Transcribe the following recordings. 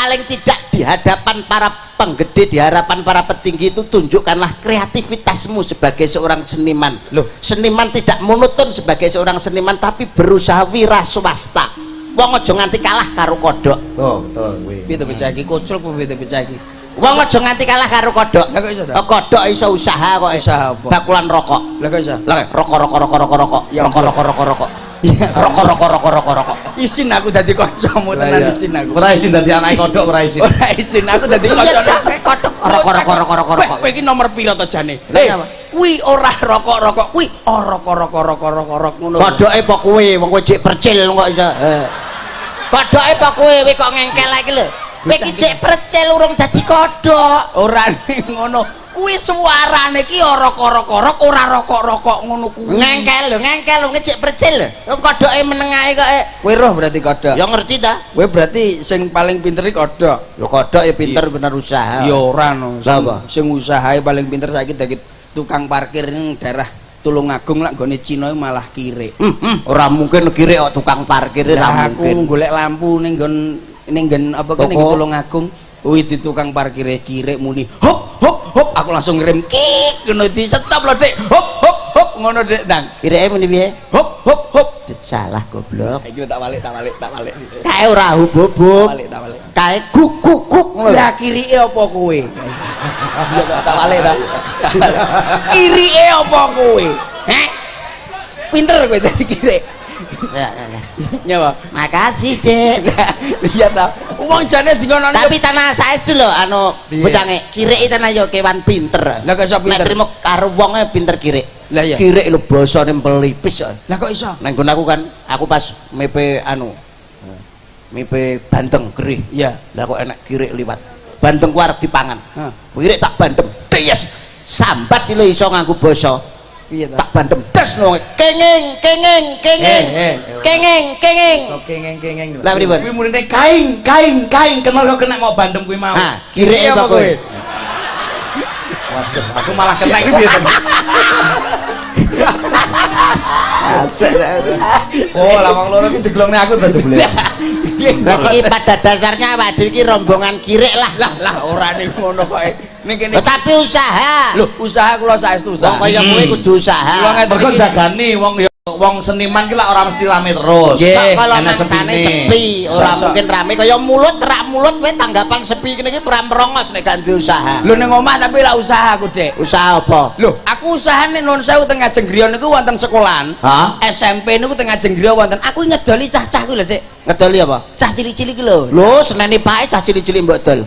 paling tidak di hadapan para penggede, di hadapan para petinggi itu tunjukkanlah kreativitasmu sebagai seorang seniman. Loh, seniman tidak monoton sebagai seorang seniman tapi berusaha wira swasta. Wong aja nganti kalah karo kodhok. Oh, betul kuwi. Piye to pecah iki kucul apa piye to pecah iki? Wong aja nganti kalah karo kodhok. Lah kok iso ta? Kodhok iso usaha kok. Usaha apa? Bakulan rokok. Lah kok iso? Lah rokok. Ya, Rokok. Rokok. Isin aku dadi kancamu tenan isin aku. Ora isin dadi anake kodhok ora isin. Ora isin aku dadi kancane kodhok. Rokok. Kowe iki nomor pira to jane? Lah kuwi ora rokok-rokok, kuwi rokok ngono. Kodhoke apa kowe? Wong kowe jek percil kok iso. Kodhoke apa kowe kok ngengkel iki lho. Kowe iki jek percil urung dadi kodhok. Ora ngono. Kuwi suarane ki rokok-rokok, ora rokok-rokok ngono kuwi. Ngengkel lho, ngejek percil lho. Wong kodhoke meneng ae kok. Kowe roh berarti kodhok. Ya ngerti ta? Kowe berarti sing paling pinter iki kodhok. Lho kodhok ya pinter bener usaha. Ya ora no. Lah apa? Sing usahae paling pinter saiki dadi tukang parkir ning daerah Tulungagung lak gone Cina malah kirik. Ora mungkin kirik kok tukang parkir Lah ra aku mungkin. golek lampu ning nggon apa kene Tulungagung. Kuwi di tukang parkire kirik muni. Hop aku langsung ngerem kik ngono di stop lho Dik. Hop ngono Dik Nang. Kirike muni piye? Hop. Salah goblok. Iki tak balik. Kae ora hub-hub. Tak balik. Kae guk ngono. Lah kirike apa kowe? Tak balik ta. Kirike apa kowe? Heh. Pinter kowe dadi kirik. Ya. Nyawa. Makasih, Dek. Iya ta. Wong jane dingonone Tapi tanah saestu lho anu bocange kiriki tanah yo kewan pinter. Lah kok iso pinter? Nek trimo karo wonge pinter kirik. Lah iya. Kirik lho basane pelipis kok. Lah kok iso? Nang nggon aku kan aku pas mepe bandeng gerih. Iya. Lah kok enak kirik liwat. Bandeng ku arep dipangan. Hah. Kirik tak bandem. Tes. Sambat lho iso nganggo basa. Piye ta? Tak bandem tes no. Kenging. So kengeng. Lah pripun? Kuwi murine kaing. Kenal kok kena mau bandem kuwi mau. Ah, kirike apa kowe? Waduh, aku malah kena iki piye to? Oh, lawang loro iki jeglongne aku to jebule. Berarti iki pada dasarnya awak dhewe iki rombongan kirik lah. Lah ora ning ngono kok. Ning kene. Tapi usaha. Lho, usaha kula saestu usaha. Wong kaya kowe kudu usaha. Mergo jagani wong seniman ki lak ora mesti rame terus. Kalau mangsane sepi, ora mungkin rame kaya mulut kowe tanggapan sepi kene iki merongos nek gak duwe usaha. Lho ning omah tapi lah usaha aku, Dek. Usaha apa? Lho, aku usahane nun sewu teng Ngajeng Griya niku wonten sekolahan. Hah? SMP niku teng Ngajeng Griya wonten. Aku ngedoli cah-cah kuwi lho, Dek. Ngedoli apa? Cah cilik-cilik ki lho. Lho, seneni pake cah cilik-cilik mbok dol.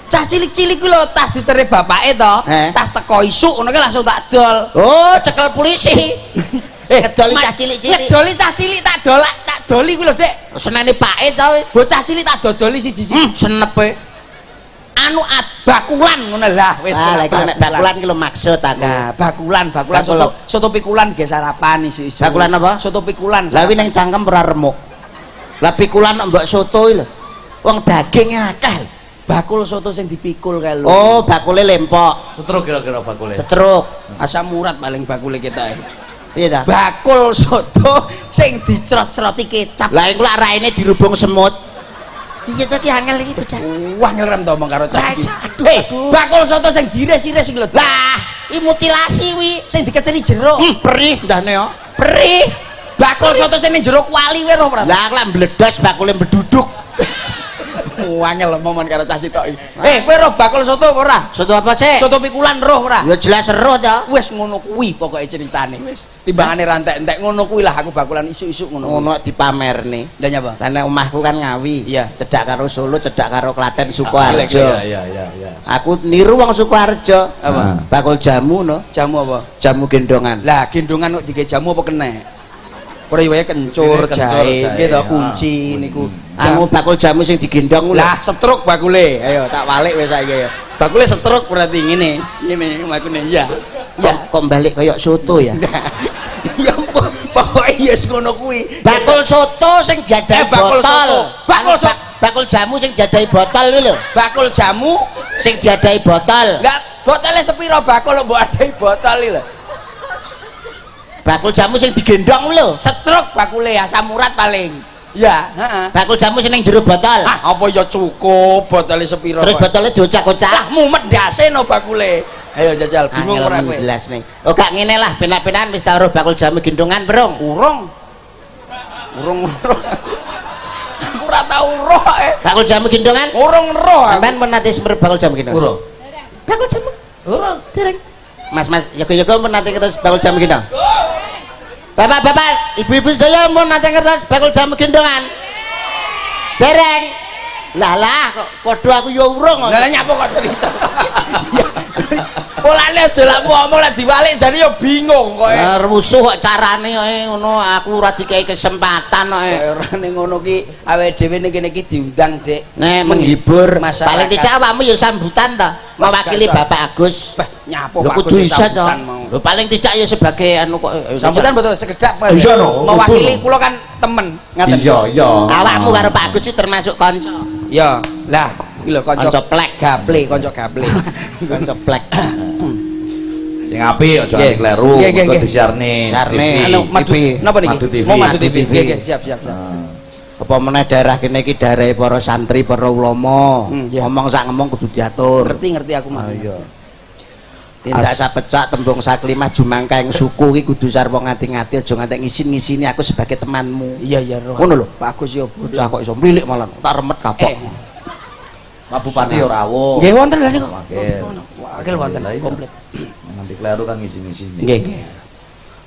Cah cilik-cilik kuwi lho tas diterep bapake to. Tas teko isuk ngono ki langsung tak dol. Oh, cekel polisi. Ngedoli cah cilik-cilik. Ngedoli cah cilik tak doli kuwi lho, Dek. Seneni pake to. Bocah cilik tak dodoli siji-siji. Senepe. Anu bakulan ngono lah wis. Ah, lek nek bakulan ki lho maksud aku. Nah, bakulan soto pikulan ge sarapan isu-isu. Bakulan apa? Soto pikulan. Lah kuwi ning cangkem ora remuk. Lah pikulan mbok soto lho. Wong daging akeh. Bakul soto sing dipikul kae lho. Oh, bakule lempok. Setruk kira-kira bakule. Setruk. Asam urat paling bakule ketae. Piye ta? Bakul soto sing dicrot-croti kecap. Lah iku lak raine dirubung semut. Piye ta ki angel iki bocah? Wah ngerem to omong karo cah iki. Bakul soto sing diiris-iris iki lho. Lah, iki mutilasi wi Sing dikeceli jero. perih ndane yo. Perih. Bakul soto sing ning jero kuali wae roh, Prat. Lah aku lak mbledos bakule beduduk. Wangel momon karo cah sitok iki. Kowe roh bakul soto apa ora? Soto apa sih? Soto pikulan roh ora? Ya jelas seru to. Wis ngono kuwi pokoke ceritane wis. Timbangane rantek-entek ngono kuwi lah aku bakulan isuk-isuk ngono. Ngono dipamerne. Lah nyapa? Lah nek omahku kan Ngawi. Iya. Cedak karo Solo, cedak karo Klaten, Sukoharjo. Iya. Aku niru wong Sukoharjo. Apa? Bakul jamu no. Jamu apa? Jamu gendongan. Lah gendongan kok dige jamu apa kenek? Ora wae kencur jahe, gitu kunci niku. Anu bakul jamu sing digendong Lah setruk bakule. Ayo tak balik wis saiki ya. Bakule setruk berarti ngene. Ngene bakune ya. Ya kok balik kaya soto ya. Ya pokoke ya ngono kuwi. Bakul soto sing jadahi bakul botol. soto. Bakul jamu sing jadahi botol iki lho. Bakul jamu Sing jadahi botol. lah botolnya sepiro bakul mbok adahi botol iki lho. Bakul jamu sing digendong lho. Setruk bakule asam urat paling. Ya, heeh. Bakul jamu sing ning jero botol. Ah, apa ya cukup botole sepiro. Terus botolnya diocak-ocak. lah mumet ndase no bakule. Ayo jajal bingung ora kowe. Jelas nih. Oh gak ngene lah, penak-penakan wis taruh bakul jamu gendongan, Brong. Urung. Aku ora tau roh Bakul jamu gendongan? Urung roh. Sampeyan menate semer bakul jamu gendongan? Urung. Bakul jamu? Urung. Dereng. Mas, yoga-yoga menate kertas bakul jamu gendongan? Bapak-bapak, ibu-ibu saya mau nanti kertas bakul jamu gendongan. Dereng. Lah kok padha aku ya urung. Lah nyapa kok cerita. Polane aja lak ngomong lek diwalik jane ya bingung kowe. Rusuh kok carane ngono, aku ora dikai kesempatan kok. Ora ning ngono ki awake dhewe ning kene iki diundang, Dik. Nek menghibur masyarakat. paling tidak awakmu ya sambutan to, mewakili Bapak Agus. Nyapo Lho Pak kudu Agus iso to. mau. Lho paling tidak ya sebagai anu kok. Sambutan betul sekedap Pak. Iya no, mewakili betul. kula kan temen ngaten. Iya. Awakmu karo Pak Agus itu termasuk kanca. Ya, lah iki lho kanca Kanca plek. gaple, kanca gaple. Kanca plek. Sing apik aja nganti kleru, kok disiarne. Siarne. Anu madu TV. napa niki? Madu TV. Mau madu Madu TV. TV. Nggih, siap. Apa meneh daerah kene iki daerahe para santri, para ulama. Iya. Ngomong sak ngomong kudu diatur. Ngerti aku mah. Iya. Tindak sapecak tembung saklimah jumangkaing suku iki kudu sarwa ngati-ngati aja nganti ngisin-ngisini aku sebagai temanmu. Iya roh. Ngono lho. Pak Agus ya Bocah kok iso mlilik malah tak remet kapok. Pak Bupati ya rawuh. Nggih wonten lha niku. Wakil. Wakil wonten komplit. Nanti kleru kan ngisi-ngisini. Nggih.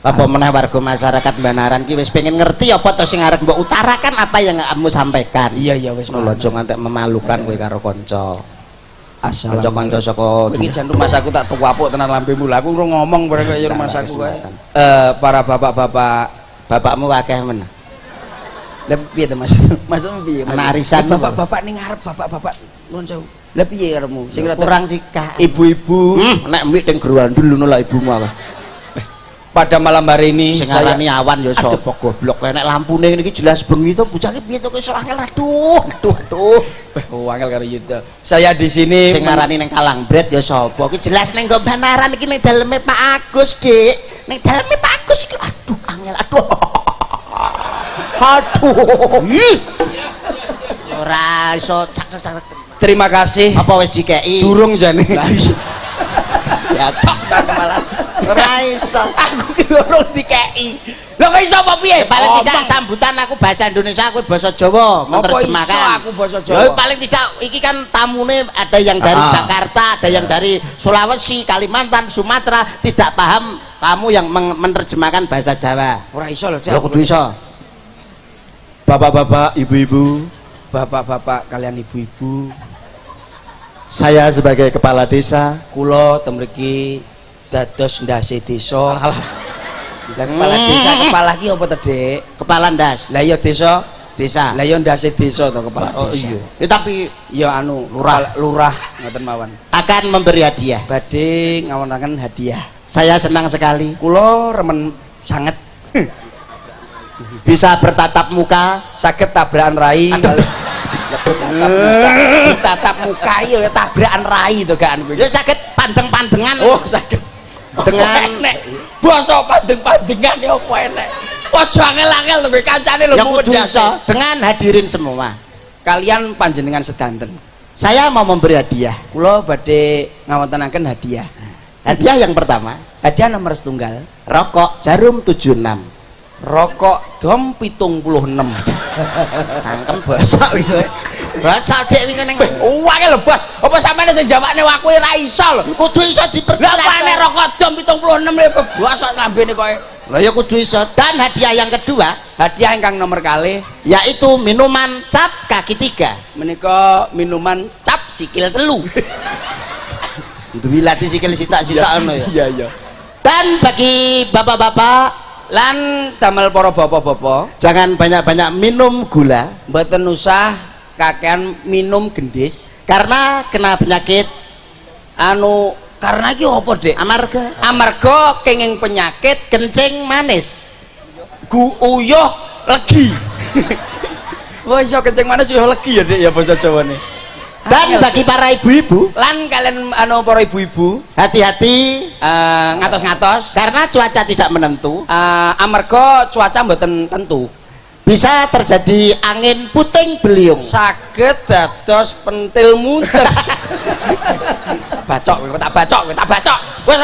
Apa meneh warga masyarakat Banaran ki wis pengen ngerti apa to sing arep mbok utarakan apa yang kamu sampaikan. Iya wis Lho aja nganti memalukan kowe karo kanca. Assalamualaikum. Kanca-kanca saka Iki jan rumah saku tak tuwapuk tenan lambemu. Lah aku ngomong bareng kaya rumah saku kae. Para bapak-bapak, bapakmu akeh men. Lah piye to Mas? Maksudmu piye? Anak arisan bapak-bapak ning ngarep bapak-bapak nuwun sewu. Lah piye karepmu? Sing kurang sikah. Ibu-ibu Nek mbik ning growandul ngono lah ibumu apa. pada malam hari ini Sing ngarani awan ya sapa goblok. Nek lampune iki jelas bengi to bocah iki piye to iso angel aduh. Oh, angel karo Yuda. Saya di sini Sing ngarani ning Kalangbret ya sapa? Iki jelas ning nggo Banaran iki ning daleme Pak Agus, Dik. Ning daleme Pak Agus iki aduh angel aduh. Ora iso cak. terima kasih. Apa wis dikeki? Durung jane. Ya cok malah. Ora iso. Aku ki durung dikeki. Lho kok iso apa piye? Paling tidak sambutan aku bahasa Indonesia, aku bahasa Jawa menerjemahkan. Apa iso aku bahasa Jawa? Loh, paling tidak iki kan tamune ada yang dari Jakarta, ada yang dari Sulawesi, Kalimantan, Sumatera, tidak paham kamu yang menerjemahkan bahasa Jawa. Ora iso lho, Dik. Ya kudu iso. Bapak-bapak, ibu-ibu, Bapak-bapak kalian ibu-ibu, saya sebagai kepala desa, kula temriki dados ndase desa. Lah kepala desa kepala ki apa to, Dik? kepala ndas Lah ya desa. desa. Lah ya ndase desa to kepala Oh desa. iya. Ya tapi Ya anu lurah ngoten mawon. akan memberi hadiah. Badhe ngawonaken hadiah. Saya senang sekali Kula remen sanget bisa bertatap muka. saged tabrakan rai. Aduh. Tatap muka ya tabrakan rai to gak anu. Ya sakit pandeng-pandengan. Oh, saged Dengan basa pandeng-pandengan ya apa enek. Aja angel-angel lho kancane lho yang kudu iso dengan hadirin semua. Kalian panjenengan sedanten. Saya mau memberi hadiah. Kula badhe ngawontenaken hadiah. Hadiah yang pertama, Hadiah nomor setunggal, rokok Jarum 76. rokok dom 76. Cangkem basa iki. Basa dek wingi ning Wae lho, Bos. Apa sampeyan sing jawabne waku ora iso lho. kudu iso Lah diperjelas. pane rokok dom 76 lho basa lambene kowe. Lah ya kudu iso. Dan hadiah yang kedua Hadiah ingkang nomor kalih yaitu minuman cap kaki 3. menika minuman cap sikil telu. Duwi latih sikil sitak-sitak ngono ya. Iya. Dan bagi bapak-bapak Lan damel para bapak-bapak, jangan banyak-banyak minum gula mboten usah kakean minum gendis. karena kena penyakit Anu karena iki apa, Dik? Amarga kenging penyakit kencing manis. uyuh legi. Wah iso kencing manis uyuh legi ya, Dik, ya basa Jawane. Dan bagi para ibu-ibu, Lan kalian anu para ibu-ibu hati-hati ngatos-ngatos karena cuaca tidak menentu. amarga cuaca mboten tentu. bisa terjadi angin puting beliung, saged dados pentil muter. Tak bacok, tak bacok. Wes